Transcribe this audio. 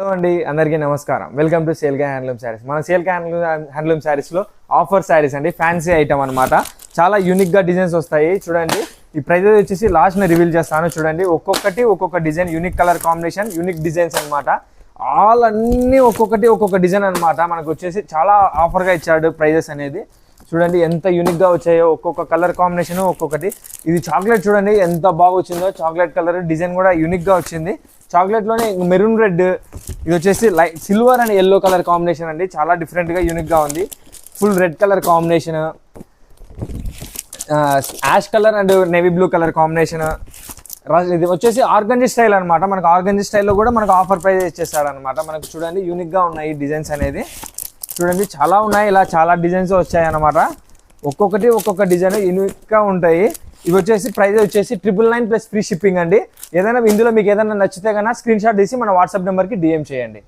Hello అండి, అందరికీ నమస్కారం. వెల్కమ్ టు సేల్గా హ్యాండ్లూమ్ శారీస్. మన సేల్గా హ్యాండ్లూమ్ శారీస్లో ఆఫర్ శారీస్ అండి, ఫ్యాన్సీ ఐటమ్ అనమాట. చాలా యూనిక్గా డిజైన్స్ వస్తాయి. చూడండి, ఈ ప్రైస్ వచ్చేసి లాస్ట్ని రివీల్ చేస్తాను. చూడండి, ఒక్కొక్క design, unique colour combination, unique designs అనమాట. అన్నీ ఒక్కొక్క డిజైన్ అనమాట. మనకు వచ్చేసి చాలా ఆఫర్గా ఇచ్చాడు ప్రైజెస్ అనేది. చూడండి ఎంత యూనిక్గా వచ్చాయో, ఒక్కొక్క కలర్ కాంబినేషన్ ఒక్కొక్కటి. ఇది చాక్లెట్ చూడండి ఎంత బాగా వచ్చిందో, చాక్లెట్ కలర్ డిజైన్ కూడా యూనిక్గా వచ్చింది. చాక్లెట్లోనే మెరూన్ రెడ్, ఇది వచ్చేసి light silver and yellow colour combination అండి. చాలా డిఫరెంట్గా యూనిక్గా ఉంది. Full red colour combination, ash colour and navy blue colour combination. ఇది వచ్చేసి ఆర్గంజీ స్టైల్ అనమాట. మనకు ఆర్గంజీ స్టైల్లో కూడా మనకు ఆఫర్ ప్రైస్ ఇచ్చేస్తాడు అనమాట. మనకు చూడండి యూనిక్గా ఉన్నాయి డిజైన్స్ అనేది. చూడండి చాలా ఉన్నాయి, ఇలా చాలా డిజైన్స్ వచ్చాయి అనమాట. ఒక్కొక్క డిజైన్ యూనిక్గా ఉంటాయి. ఇవి వచ్చేసి ప్రైస్ వచ్చేసి 999 ప్లస్ ఫ్రీ షిప్పింగ్ అండి. ఇందులో మీకు ఏదైనా నచ్చితే కన్నా స్క్రీన్ షాట్ తీసి మన వాట్సాప్ నెంబర్కి DM చేయండి.